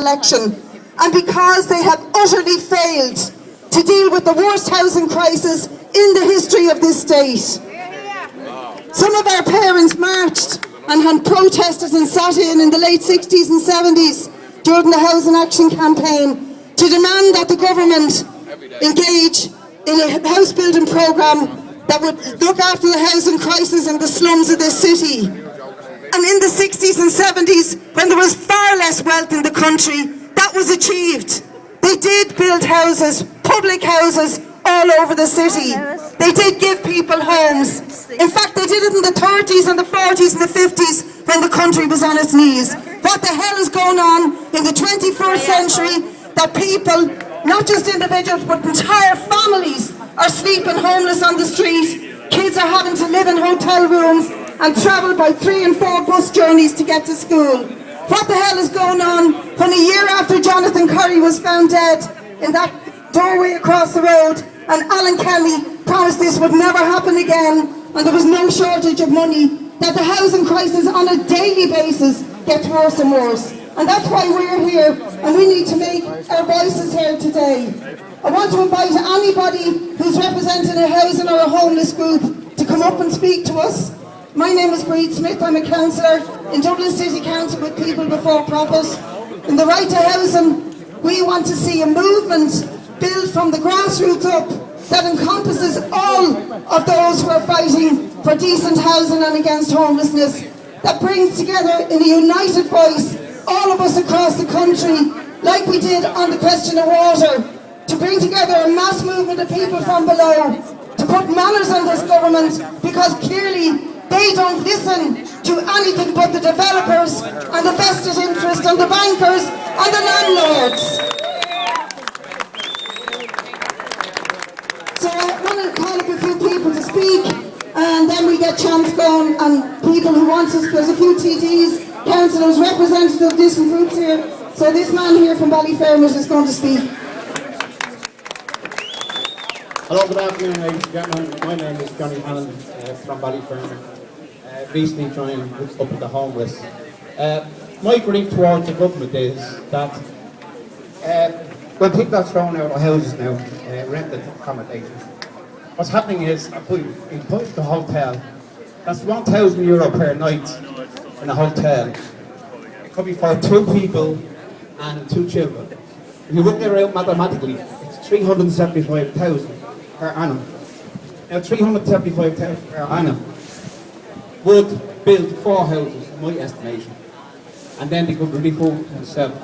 election, and because they have utterly failed to deal with the worst housing crisis in the history of this state. Some of our parents marched and had protested and sat in the late 60s and 70s during the Housing Action Campaign to demand that the government engage in a house building programme that would look after the housing crisis in the slums of this city. And in the 60s and 70s, when there was far less wealth in the country, that was achieved. They did build houses, public houses, all over the city. They did give people homes. In fact, they did it in the 30s and the 40s and the 50s when the country was on its knees. What the hell is going on in the 21st century that people, not just individuals, but entire families are sleeping homeless on the street. Kids are having to live in hotel rooms and travel by 3 and 4 bus journeys to get to school. What the hell is going on when a year after Jonathan Curry was found dead in that doorway across the road, and Alan Kelly promised this would never happen again, and there was no shortage of money, that the housing crisis on a daily basis gets worse and worse. And that's why we're here, and we need to make our voices heard today. I want to invite anybody who's representing a housing or a homeless group to come up and speak to us. My name is Brid. I'm a councillor in Dublin City Council with People Before Profit. In the Right2Housing, we want to see a movement built from the grassroots up that encompasses all of those who are fighting for decent housing and against homelessness, that brings together in a united voice all of us across the country, like we did on the question of water, to bring together a mass movement of people from below, to put manners on this government, because clearly they don't listen to anything but the developers and the vested interest and the bankers and the landlords. So I want to call up a few people to speak, and then we get chants going, and people who want us, there's a few TDs, councillors, representatives of different groups here. So this man here from Ballyfermot is going to speak. Hello, good afternoon, ladies and gentlemen. My name is Johnny Hannon from Ballyfermot. Recently joined up with the homeless. My grief towards the government is that when people are thrown out of houses now, rented accommodations, what's happening is in the hotel, that's €1,000 per night in a hotel. It could be for 2 people and 2 children. If you work it out mathematically, it's 375,000 per annum. Now 375,000 per annum would build 4 houses, in my estimation, and then they could really afford themselves.